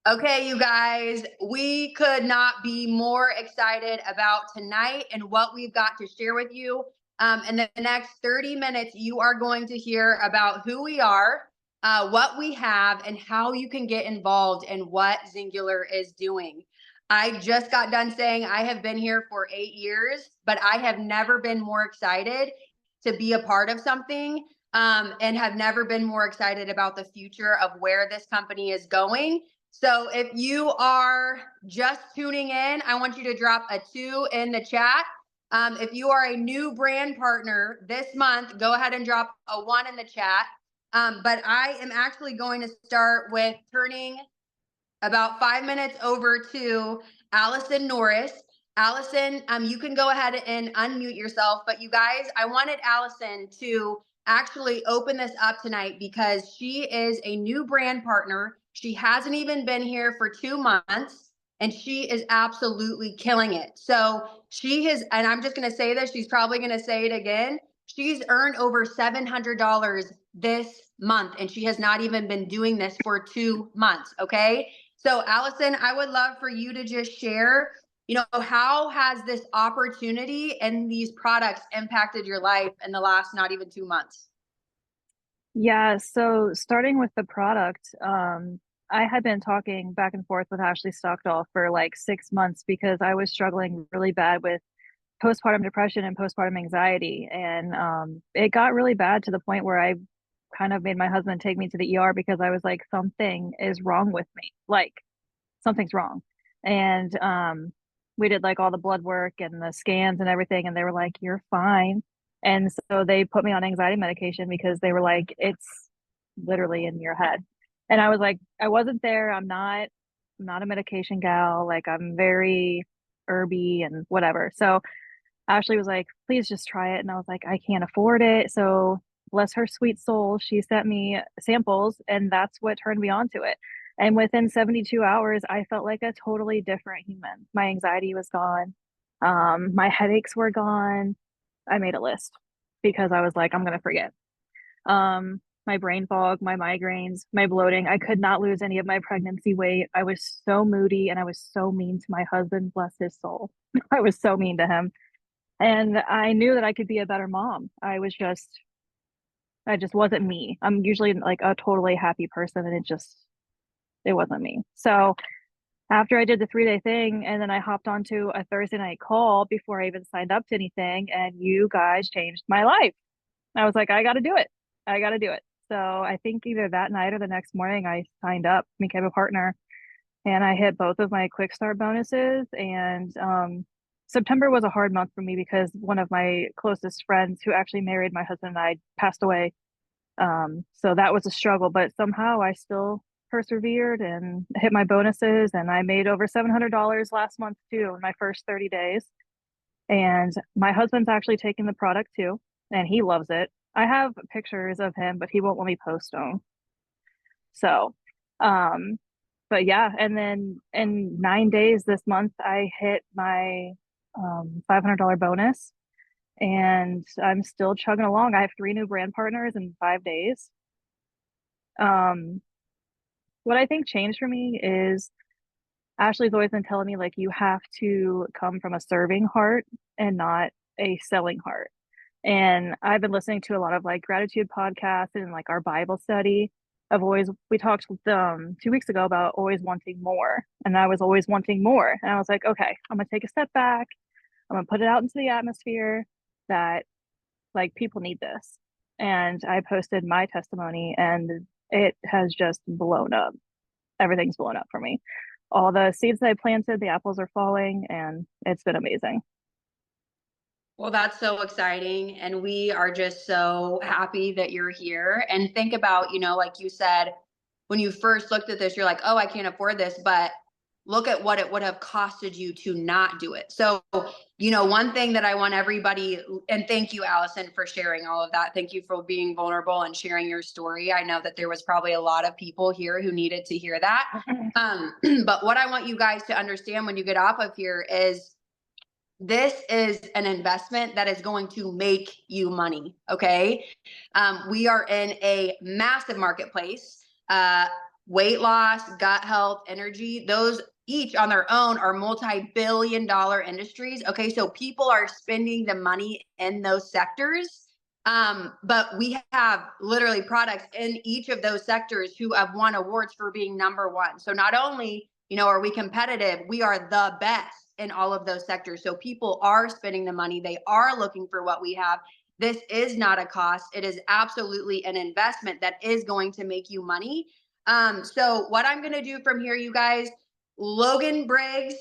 Okay, you guys, we could not be more excited about tonight and what we've got to share with you. In the next 30 minutes, you are going to hear about who we are, what we have, and how you can get involved in what Zingular is doing. I just got done saying I have been here for 8 years, but I have never been more excited to be a part of something, and have never been more excited about the future of where this company is going. So if you are just tuning in, I want you to drop a 2 in the chat. If you are a new brand partner this month, go ahead and drop a 1 in the chat. But I am actually going to start with turning about 5 minutes over to Allison Norris. Allison, you can go ahead and unmute yourself. But you guys, I wanted Allison to actually open this up tonight because she is a new brand partner. She hasn't even been here for 2 months and she is absolutely killing it. So she has, and I'm just going to say this, she's probably going to say it again. She's earned over $700 this month and she has not even been doing this for 2 months. Okay. So Allison, I would love for you to just share, how has this opportunity and these products impacted your life in the last not even 2 months? Yeah, so starting with the product, I had been talking back and forth with Ashley Stockdale for like 6 months because I was struggling really bad with postpartum depression and postpartum anxiety. And it got really bad to the point where I kind of made my husband take me to the ER because I was like, something is wrong with me. Like, something's wrong. And we did like all the blood work and the scans and everything, and they were like, you're fine. And so they put me on anxiety medication because they were like, it's literally in your head. And I was like, I wasn't there. I'm not a medication gal. Like, I'm very herby and whatever. So Ashley was like, please just try it. And I was like, I can't afford it. So bless her sweet soul, she sent me samples, and that's what turned me on to it. And within 72 hours, I felt like a totally different human. My anxiety was gone. My headaches were gone. I made a list because I was like, I'm gonna forget. My brain fog, my migraines, my bloating. I could not lose any of my pregnancy weight. I was so moody and I was so mean to my husband, bless his soul. I was so mean to him. And I knew that I could be a better mom. I just wasn't me. I'm usually like a totally happy person, and it wasn't me. So after I did the 3-day thing, and then I hopped onto a Thursday night call before I even signed up to anything, and you guys changed my life. I was like, I got to do it. I got to do it. So I think either that night or the next morning, I signed up, became a partner, and I hit both of my quick start bonuses. And September was a hard month for me because one of my closest friends who actually married my husband and I passed away. So that was a struggle, but somehow I still persevered and hit my bonuses, and I made over $700 last month too in my first 30 days. And my husband's actually taking the product too, and he loves it. I have pictures of him, but he won't let me post them. So, um, but yeah, and then in 9 days this month, I hit my $500 bonus, and I'm still chugging along. I have 3 new brand partners in 5 days. Um, what I think changed for me is Ashley's always been telling me, like, you have to come from a serving heart and not a selling heart. And I've been listening to a lot of like gratitude podcasts and like our Bible study. We talked 2 weeks ago about always wanting more. And I was always wanting more. And I was like, okay, I'm going to take a step back. I'm going to put it out into the atmosphere that like people need this. And I posted my testimony, and it has just blown up. Everything's blown up for me. All the seeds that I planted, the apples are falling, and it's been amazing. Well, that's so exciting. And we are just so happy that you're here. And think about, like you said, when you first looked at this, you're like, oh, I can't afford this. But look at what it would have costed you to not do it. So, one thing that I want everybody, and thank you, Allison, for sharing all of that. Thank you for being vulnerable and sharing your story. I know that there was probably a lot of people here who needed to hear that. But what I want you guys to understand when you get off of here is, this is an investment that is going to make you money. Okay. We are in a massive marketplace. weight loss, gut health, energy, those each on their own are multi-billion-dollar industries. Okay, so people are spending the money in those sectors. But we have literally products in each of those sectors who have won awards for being number one. So not only, are we competitive, we are the best in all of those sectors. So people are spending the money, they are looking for what we have. This is not a cost. It is absolutely an investment that is going to make you money. So what I'm going to do from here, you guys, Logan Briggs,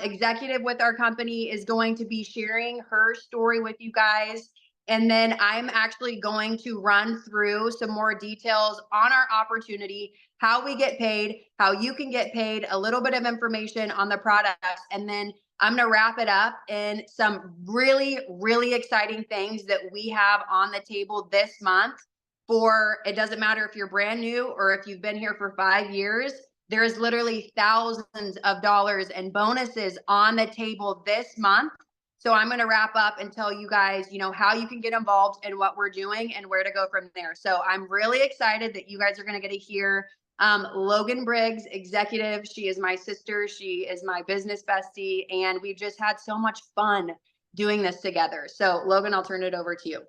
executive with our company, is going to be sharing her story with you guys. And then I'm actually going to run through some more details on our opportunity, how we get paid, how you can get paid, a little bit of information on the products. And then I'm going to wrap it up in some really, really exciting things that we have on the table this month. For it doesn't matter if you're brand new or if you've been here for 5 years, there's literally thousands of dollars and bonuses on the table this month. So I'm going to wrap up and tell you guys, how you can get involved and what we're doing and where to go from there. So I'm really excited that you guys are going to get to hear Logan Briggs, executive. She is my sister. She is my business bestie. And we've just had so much fun doing this together. So Logan, I'll turn it over to you.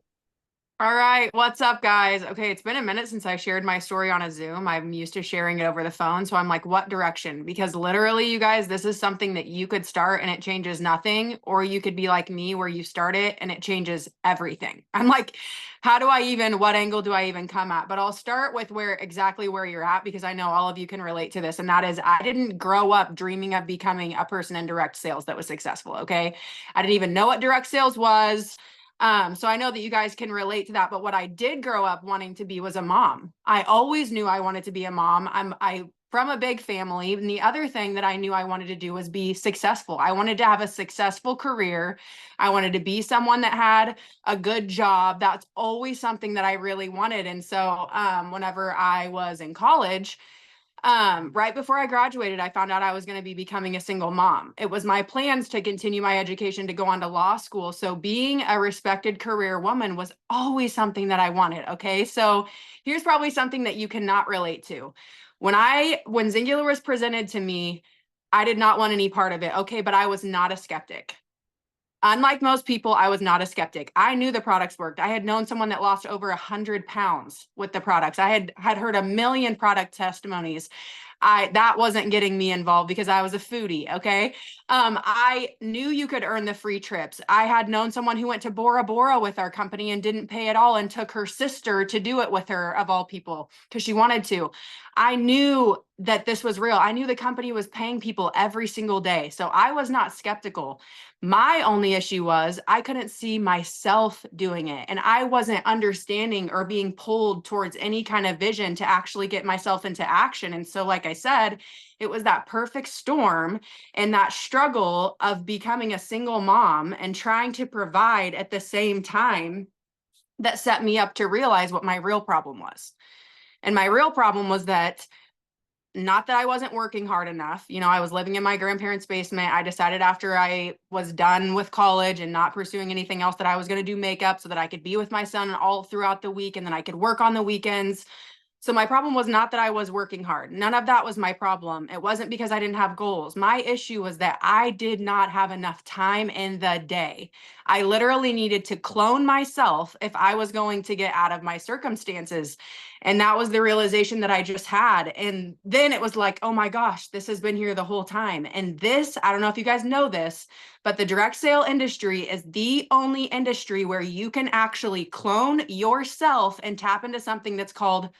All right, what's up, guys? Okay, it's been a minute since I shared my story on a Zoom. I'm used to sharing it over the phone, so I'm like, what direction? Because literally, you guys, this is something that you could start and it changes nothing, or you could be like me where you start it and it changes everything. I'm like, what angle do I even come at? But I'll start with exactly where you're at, because I know all of you can relate to this, and that is, I didn't grow up dreaming of becoming a person in direct sales that was successful, okay? I didn't even know what direct sales was. So I know that you guys can relate to that, but what I did grow up wanting to be was a mom. I always knew I wanted to be a mom. I'm from a big family. And the other thing that I knew I wanted to do was be successful. I wanted to have a successful career. I wanted to be someone that had a good job. That's always something that I really wanted. And so, whenever I was in college, right before I graduated, I found out I was going to be becoming a single mom. It was my plans to continue my education to go on to law school. So being a respected career woman was always something that I wanted. Okay. So here's probably something that you cannot relate to. When Zingular was presented to me, I did not want any part of it. Okay. But I was not a skeptic. Unlike most people, I was not a skeptic. I knew the products worked. I had known someone that lost over 100 pounds with the products. I had heard a million product testimonies. That wasn't getting me involved because I was a foodie. Okay. I knew you could earn the free trips. I had known someone who went to Bora Bora with our company and didn't pay at all and took her sister to do it with her, of all people, because she wanted to. I knew that this was real. I knew the company was paying people every single day. So I was not skeptical. My only issue was I couldn't see myself doing it, and I wasn't understanding or being pulled towards any kind of vision to actually get myself into action. And so, like I said, it was that perfect storm and that struggle of becoming a single mom and trying to provide at the same time that set me up to realize what my real problem was. And my real problem was that, not that I wasn't working hard enough. I was living in my grandparents' basement. I decided after I was done with college and not pursuing anything else that I was going to do makeup so that I could be with my son all throughout the week, and then I could work on the weekends. So my problem was not that I was working hard. None of that was my problem. It wasn't because I didn't have goals. My issue was that I did not have enough time in the day. I literally needed to clone myself if I was going to get out of my circumstances. And that was the realization that I just had. And then it was like, oh my gosh, this has been here the whole time. And this, I don't know if you guys know this, but the direct sale industry is the only industry where you can actually clone yourself and tap into something that's called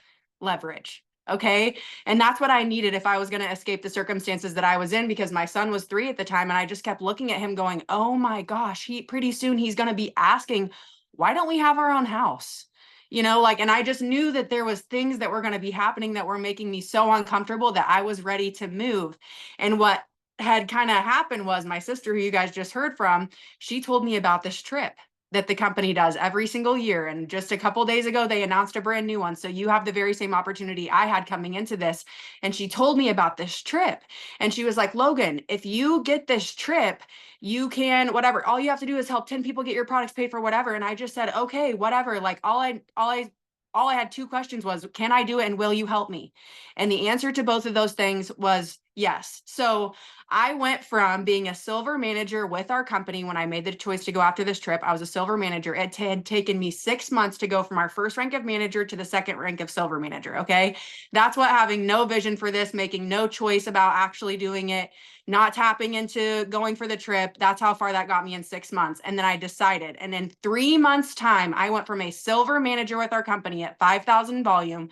leverage. Okay. And that's what I needed if I was going to escape the circumstances that I was in, because my son was 3 at the time. And I just kept looking at him going, oh my gosh, pretty soon he's going to be asking, why don't we have our own house? And I just knew that there was things that were going to be happening that were making me so uncomfortable that I was ready to move. And what had kind of happened was my sister, who you guys just heard from, she told me about this trip that the company does every single year. And just a couple days ago, they announced a brand new one. So you have the very same opportunity I had coming into this. And she told me about this trip. And she was like, Logan, if you get this trip, you can, whatever, all you have to do is help 10 people get your products paid for, whatever. And I just said, okay, whatever. Like all I all I had 2 questions was, can I do it and will you help me? And the answer to both of those things was yes. So I went from being a silver manager with our company when I made the choice to go after this trip. I was a silver manager. It had taken me 6 months to go from our first rank of manager to the second rank of silver manager. Okay. That's what having no vision for this, making no choice about actually doing it, not tapping into going for the trip. That's how far that got me in 6 months. And then I decided, and in 3 months time, I went from a silver manager with our company at 5,000 volume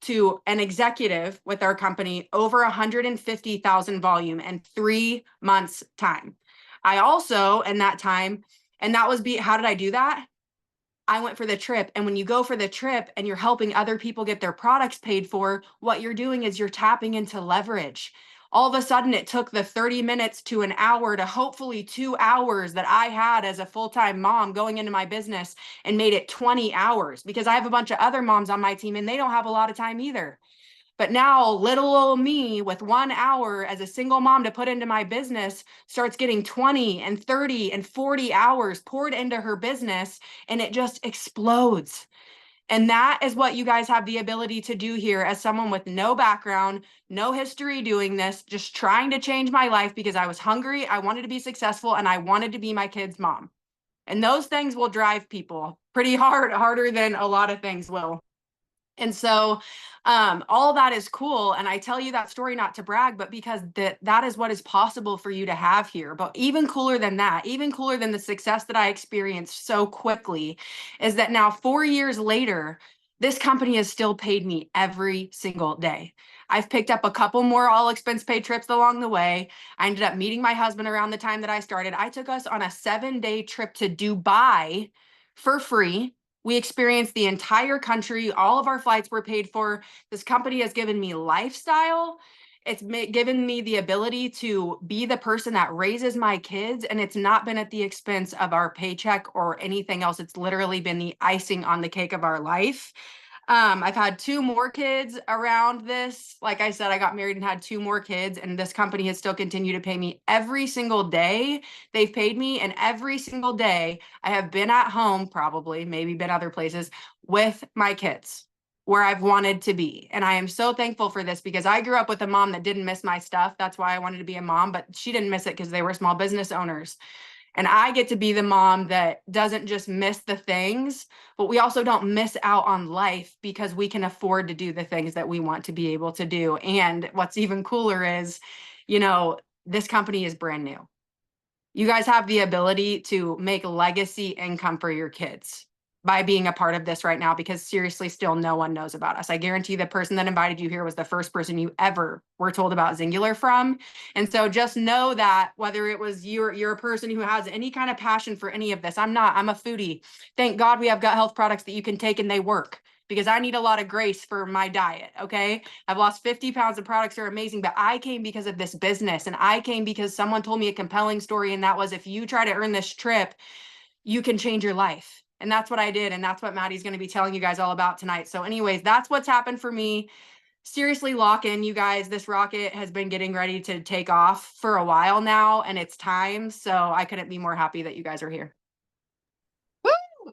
to an executive with our company over 150,000 volume in 3 months time. I also, in that time, and that was how did I do that? I went for the trip. And when you go for the trip and you're helping other people get their products paid for, what you're doing is you're tapping into leverage. All of a sudden, it took the 30 minutes to an hour to hopefully 2 hours that I had as a full-time mom going into my business and made it 20 hours because I have a bunch of other moms on my team and they don't have a lot of time either. But now little old me with 1 hour as a single mom to put into my business starts getting 20 and 30 and 40 hours poured into her business, and it just explodes. And that is what you guys have the ability to do here as someone with no background, no history doing this, just trying to change my life because I was hungry, I wanted to be successful, and I wanted to be my kid's mom. And those things will drive people pretty hard, harder than a lot of things will. And so all that is cool. And I tell you that story not to brag, but because that is what is possible for you to have here. But even cooler than that, even cooler than the success that I experienced so quickly, is that now 4 years later, this company has still paid me every single day. I've picked up a couple more all expense paid trips along the way. I ended up meeting my husband around the time that I started. I took us on a 7-day trip to Dubai for free. We experienced the entire country. All of our flights were paid for. This company has given me lifestyle. It's given me the ability to be the person that raises my kids. And it's not been at the expense of our paycheck or anything else. It's literally been the icing on the cake of our life. I've had 2 more kids around this. Like I said, I got married and had 2 more kids, and this company has still continued to pay me every single day. They've paid me, and every single day I have been at home, probably, maybe been other places with my kids where I've wanted to be. And I am so thankful for this because I grew up with a mom that didn't miss my stuff. That's why I wanted to be a mom, but she didn't miss it because they were small business owners. And I get to be the mom that doesn't just miss the things, but we also don't miss out on life because we can afford to do the things that we want to be able to do. And what's even cooler is, this company is brand new. You guys have the ability to make legacy income for your kids by being a part of this right now, because seriously, still no one knows about us. I guarantee the person that invited you here was the first person you ever were told about Singular from. And so just know that whether it was you're a person who has any kind of passion for any of this. I'm a foodie. Thank God we have gut health products that you can take and they work, because I need a lot of grace for my diet. Okay. I've lost 50 pounds. The products are amazing, but I came because of this business, and I came because someone told me a compelling story. And that was, if you try to earn this trip, you can change your life. And that's what I did. And that's what Maddie's going to be telling you guys all about tonight. So anyways, that's what's happened for me. Seriously, lock in, you guys. This rocket has been getting ready to take off for a while now, and it's time. So I couldn't be more happy that you guys are here. Woo!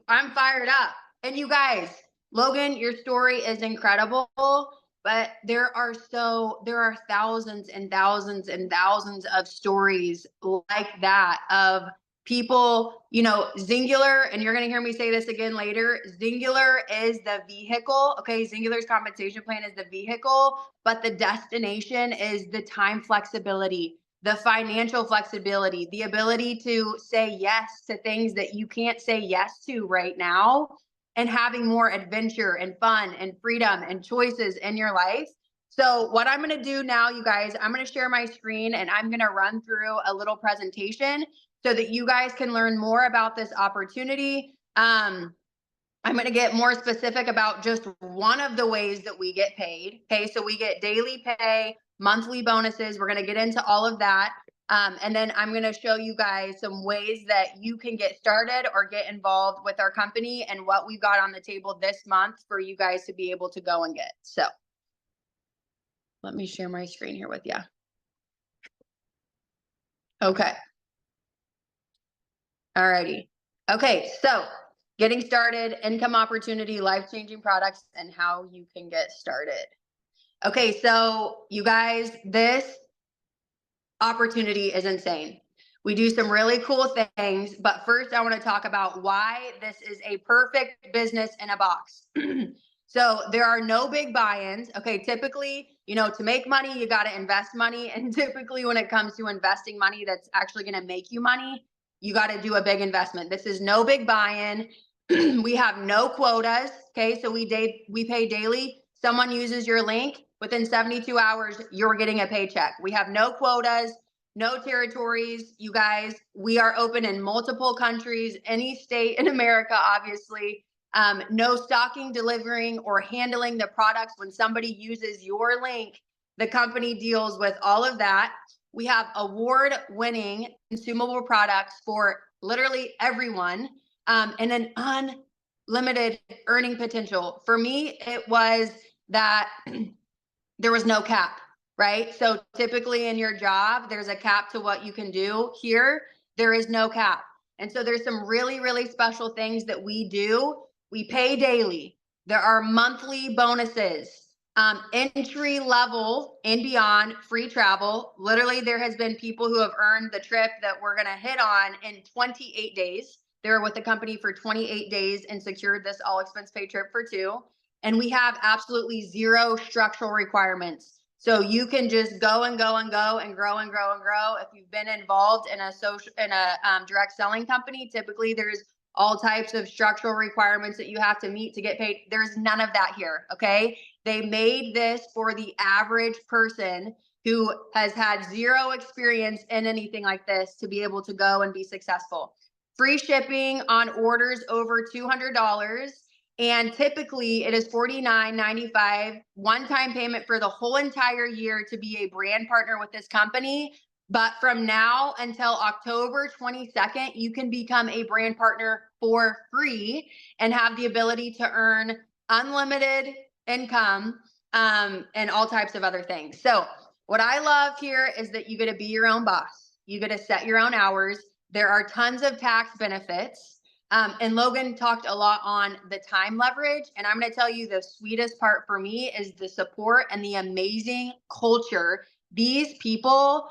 I'm fired up. And you guys, Logan, your story is incredible, but there are thousands and thousands and thousands of stories like that of people, Singular, and you're going to hear me say this again later. Singular is the vehicle. Okay. Singular's compensation plan is the vehicle, but the destination is the time flexibility, the financial flexibility, the ability to say yes to things that you can't say yes to right now, and having more adventure and fun and freedom and choices in your life. So what I'm going to do now, you guys, I'm going to share my screen and I'm going to run through a little presentation so that you guys can learn more about this opportunity. I'm going to get more specific about just one of the ways that we get paid. Okay, so we get daily pay, monthly bonuses. We're going to get into all of that. And then I'm going to show you guys some ways that you can get started or get involved with our company and what we've got on the table this month for you guys to be able to go and get. So let me share my screen here with you. Okay. Alrighty. Okay, so getting started, income opportunity, life-changing products, and how you can get started. Okay, so you guys, this opportunity is insane. We do some really cool things, but first I want to talk about why this is a perfect business in a box. So there are no big buy-ins. Okay, typically, to make money, you got to invest money. And typically when it comes to investing money that's actually going to make you money, you got to do a big investment. This is no big buy-in. We have no quotas. Okay, so we pay daily. Someone uses your link, within 72 hours, you're getting a paycheck. We have no quotas, no territories. You guys, we are open in multiple countries, any state in America, obviously. No stocking, delivering, or handling the products. When somebody uses your link, the company deals with all of that. We have award-winning consumable products for literally everyone, and an unlimited earning potential. For me, it was that there was no cap, right? So typically in your job, there's a cap to what you can do. Here, there is no cap. And so there's some really, really special things that we do. We pay daily. There are monthly bonuses, entry level and beyond, free travel. Literally, there has been people who have earned the trip that we're going to hit on in 28 days. They were with the company for 28 days and secured this all expense paid trip for 2. And we have absolutely zero structural requirements. So you can just go and go and go and grow and grow and grow. If you've been involved in a direct selling company, typically there's all types of structural requirements that you have to meet to get paid. There's none of that here, okay? They made this for the average person who has had zero experience in anything like this to be able to go and be successful. Free shipping on orders over $200. And typically it is $49.95 one-time payment for the whole entire year to be a brand partner with this company. But from now until October 22nd, you can become a brand partner for free and have the ability to earn unlimited income, and all types of other things. So what I love here is that you get to be your own boss. You get to set your own hours. There are tons of tax benefits. And Logan talked a lot on the time leverage. And I'm going to tell you the sweetest part for me is the support and the amazing culture. These people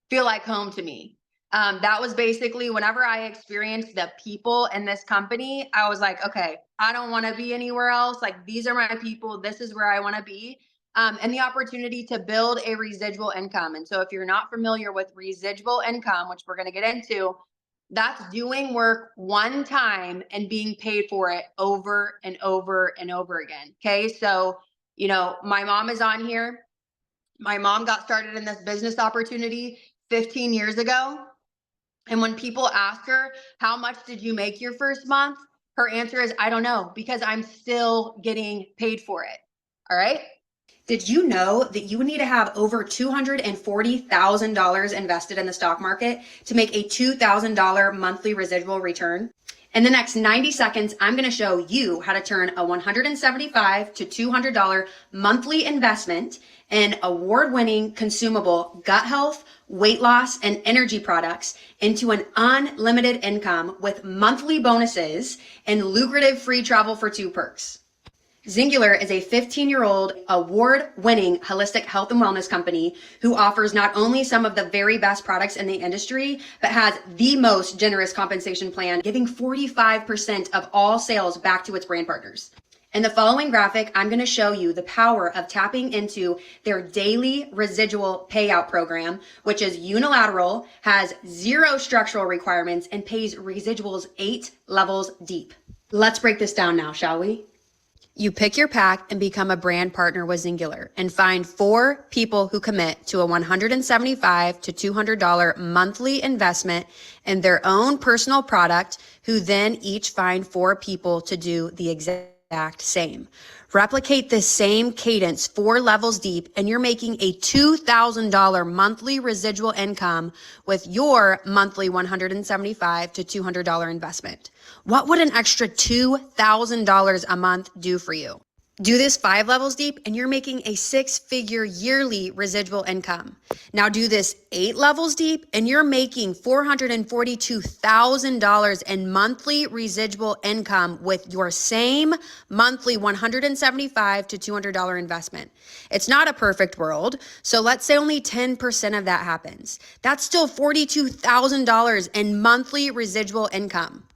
feel like home to me. That was basically whenever I experienced the people in this company, I was like, okay, I don't want to be anywhere else. Like, these are my people. This is where I want to be. And the opportunity to build a residual income. And so if you're not familiar with residual income, which we're going to get into, that's doing work one time and being paid for it over and over and over again. Okay. So, my mom is on here. My mom got started in this business opportunity 15 years ago. And when people ask her, how much did you make your first month? Her answer is, I don't know, because I'm still getting paid for it. All right. Did you know that you would need to have over $240,000 invested in the stock market to make a $2,000 monthly residual return? In the next 90 seconds, I'm going to show you how to turn a $175 to $200 monthly investment in award-winning consumable gut health, weight loss, and energy products into an unlimited income with monthly bonuses and lucrative free travel for 2 perks. Zingular is a 15-year-old award-winning holistic health and wellness company who offers not only some of the very best products in the industry, but has the most generous compensation plan, giving 45% of all sales back to its brand partners. In the following graphic, I'm going to show you the power of tapping into their daily residual payout program, which is unilateral, has zero structural requirements, and pays residuals 8 levels deep. Let's break this down now, shall we? You pick your pack and become a brand partner with Zingular and find 4 people who commit to a $175 to $200 monthly investment in their own personal product, who then each find 4 people to do the exact same. Replicate this same cadence 4 levels deep and you're making a $2,000 monthly residual income with your monthly $175 to $200 investment. What would an extra $2,000 a month do for you? Do this 5 levels deep and you're making a 6-figure yearly residual income. Now do this 8 levels deep and you're making $442,000 in monthly residual income with your same monthly $175 to $200 investment. It's not a perfect world, so let's say only 10% of that happens. That's still $42,000 in monthly residual income.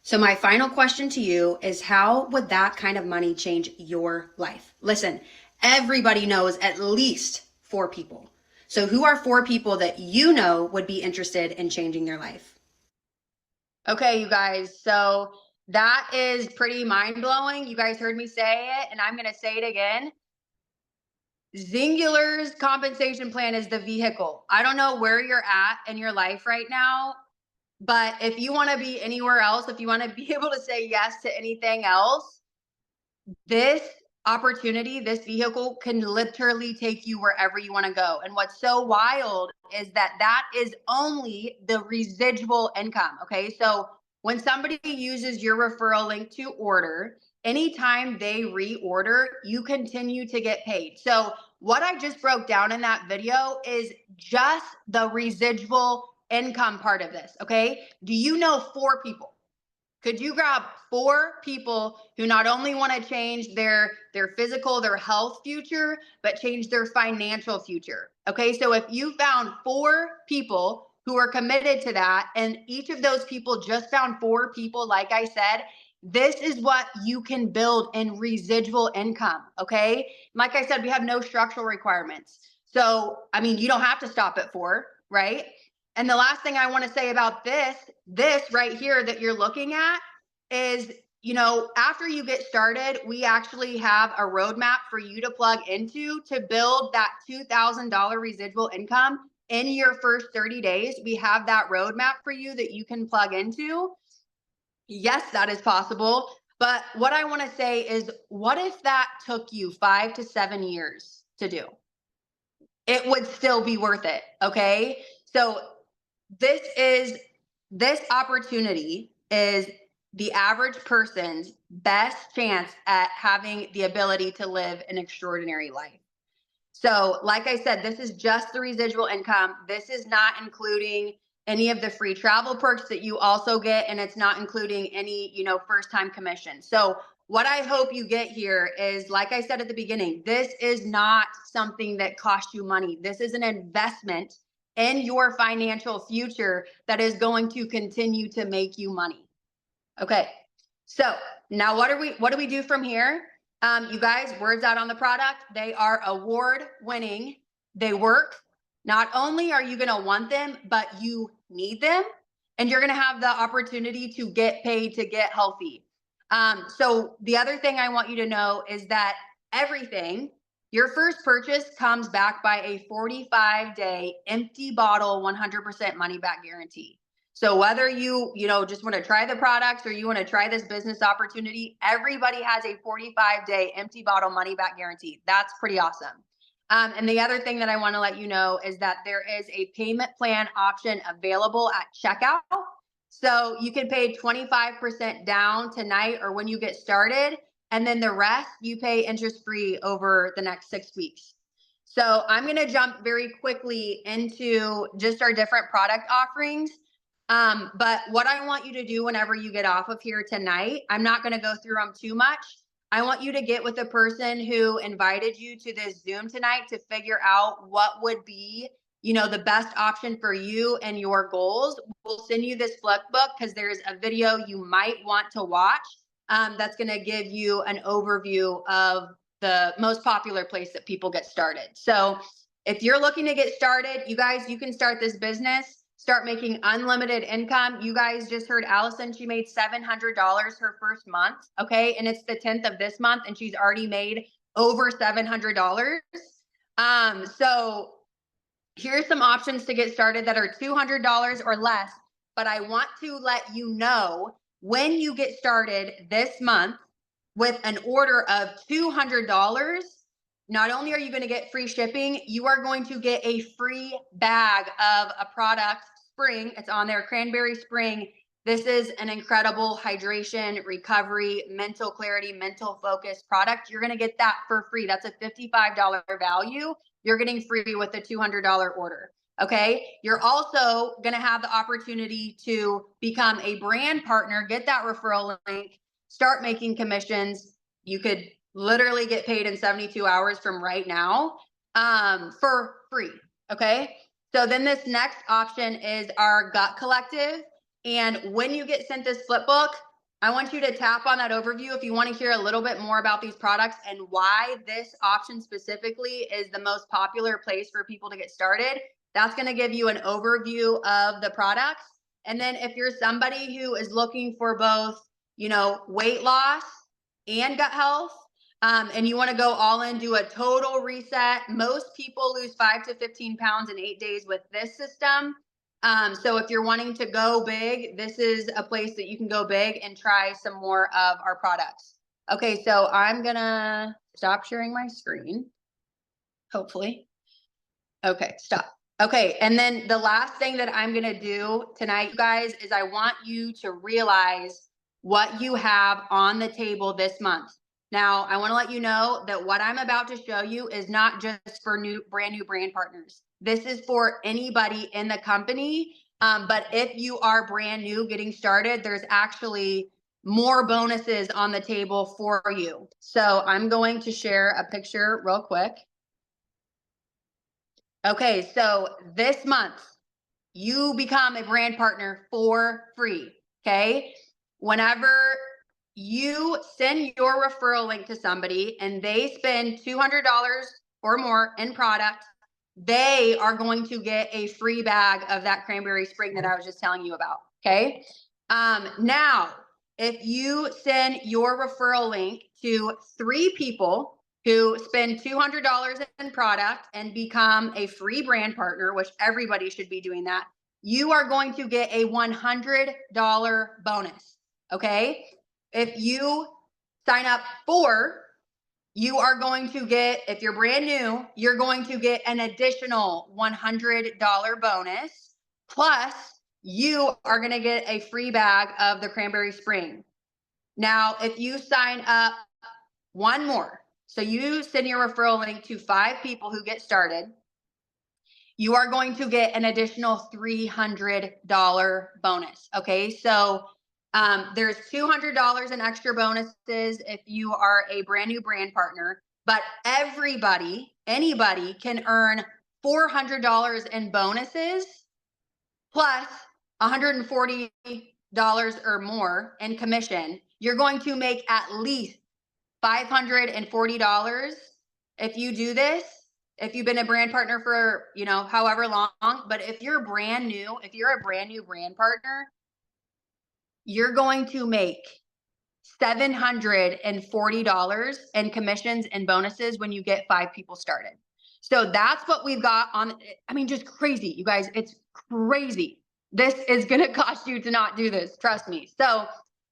So my final question to you is, how would that kind of money change your life? Listen, everybody knows at least 4 people. So who are 4 people that you know would be interested in changing their life? Okay, you guys, so that is pretty mind-blowing. You guys heard me say it, and I'm going to say it again. Zingular's compensation plan is the vehicle. I don't know where you're at in your life right now, but if you want to be anywhere else, if you want to be able to say yes to anything else, this opportunity, this vehicle can literally take you wherever you want to go. And what's so wild is that that is only the residual income. Okay. So when somebody uses your referral link to order, anytime they reorder, you continue to get paid. So what I just broke down in that video is just the residual income part of this. Okay. Do you know 4 people? Could you grab 4 people who not only want to change their physical, their health future, but change their financial future? Okay, so if you found 4 people who are committed to that, and each of those people just found 4 people, like I said, this is what you can build in residual income. Okay, like I said, we have no structural requirements. So, I mean, you don't have to stop at 4, right? And the last thing I want to say about this right here that you're looking at is, you know, after you get started, we actually have a roadmap for you to plug into to build that $2,000 residual income in your first 30 days. We have that roadmap for you that you can plug into. Yes, that is possible. But what I want to say is, what if that took you 5 to 7 years to do? It would still be worth it. Okay. So this opportunity is the average person's best chance at having the ability to live an extraordinary life. So, like I said, this is just the residual income. This is not including any of the free travel perks that you also get, and it's not including any, you know, first-time commission. So, what I hope you get here is, like I said at the beginning, this is not something that costs you money. This is an investment in your financial future that is going to continue to make you money. Okay. So now what do we do from here? You guys, words out on the product. They are award winning. They work. Not only are you going to want them, but you need them, and you're going to have the opportunity to get paid to get healthy. So the other thing I want you to know is that everything, your first purchase comes back by a 45-day empty bottle, 100% money back guarantee. So whether you just want to try the products or you want to try this business opportunity, everybody has a 45-day empty bottle money back guarantee. That's pretty awesome. And the other thing that I want to let you know is that there is a payment plan option available at checkout. So you can pay 25% down tonight or when you get started, and then the rest you pay interest free over the next 6 weeks. So I'm going to jump very quickly into just our different product offerings. But what I want you to do whenever you get off of here tonight, I'm not going to go through them too much. I want you to get with the person who invited you to this Zoom tonight to figure out what would be, the best option for you and your goals. We'll send you this flip book because there's a video you might want to watch that's going to give you an overview of the most popular place that people get started. So if you're looking to get started, you guys, you can start this business, start making unlimited income. You guys just heard Allison, she made $700 her first month. Okay. And it's the 10th of this month and she's already made over $700. So here's some options to get started that are $200 or less. But I want to let you know, when you get started this month with an order of $200, not only are you going to get free shipping, you are going to get a free bag of a product, Spring. It's on there, Cranberry Spring This is an incredible hydration, recovery, mental clarity, mental focus product. You're going to get that for free. That's a $55 value. You're getting free with a $200 order. Okay. You're also going to have the opportunity to become a brand partner, get that referral link, start making commissions. You could literally get paid in 72 hours from right now for free. Okay. So then this next option is our Gut Collective. And when you get sent this flip book, I want you to tap on that overview if you want to hear a little bit more about these products and why this option specifically is the most popular place for people to get started. That's going to give you an overview of the products. And then if you're somebody who is looking for both, weight loss and gut health, and you want to go all in, do a total reset. Most people lose 5 to 15 pounds in 8 days with this system. So if you're wanting to go big, this is a place that you can go big and try some more of our products. Okay, so I'm gonna stop sharing my screen, hopefully. Okay, stop. Okay, and then the last thing that I'm gonna do tonight, you guys, is I want you to realize what you have on the table this month. Now, I wanna let you know that what I'm about to show you is not just for brand new brand partners. This is for anybody in the company. But if you are brand new getting started, there's actually more bonuses on the table for you. So I'm going to share a picture real quick. Okay, so this month, you become a brand partner for free, okay? Whenever you send your referral link to somebody and they spend $200 or more in product, they are going to get a free bag of that cranberry spring that I was just telling you about, okay? Now, if you send your referral link to 3 people who spend $200 in product and become a free brand partner, which everybody should be doing that, you are going to get a $100 bonus, okay? If you sign up 4, you are going to get, if you're brand new, you're going to get an additional $100 bonus. Plus, you are going to get a free bag of the cranberry spring. Now, if you sign up 1 more, so you send your referral link to 5 people who get started, you are going to get an additional $300 bonus. Okay, so there's $200 in extra bonuses if you are a brand new brand partner, but anybody can earn $400 in bonuses plus $140 or more in commission. You're going to make at least $540 if you do this. If you've been a brand partner for, however long, but if you're a brand new brand partner, you're going to make $740 in commissions and bonuses when you get 5 people started. So that's what we've got on. I mean, just crazy, you guys. It's crazy. This is going to cost you to not do this. Trust me. So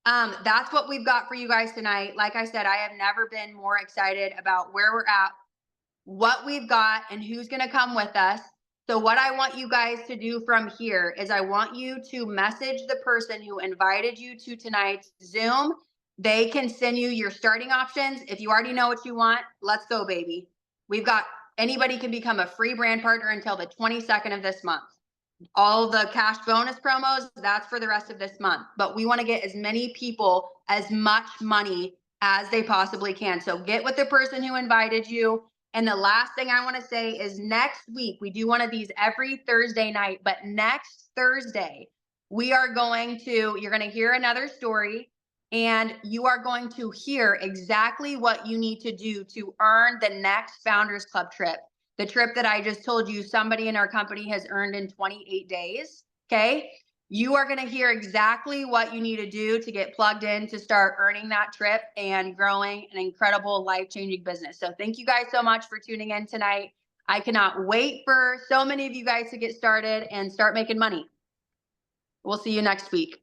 that's what we've got for you guys tonight. Like I said, I have never been more excited about where we're at, what we've got, and who's going to come with us. So what I want you guys to do from here is I want you to message the person who invited you to tonight's Zoom. They can send you your starting options. If you already know what you want, let's go, baby. We've got, anybody can become a free brand partner until the 22nd of this month. All the cash bonus promos, that's for the rest of this month. But we want to get as many people as much money as they possibly can. So get with the person who invited you. And the last thing I want to say is next week, we do one of these every Thursday night, but next Thursday, you're going to hear another story, and you are going to hear exactly what you need to do to earn the next Founders Club trip. The trip that I just told you somebody in our company has earned in 28 days, okay? You are going to hear exactly what you need to do to get plugged in to start earning that trip and growing an incredible life-changing business. So thank you guys so much for tuning in tonight. I cannot wait for so many of you guys to get started and start making money. We'll see you next week.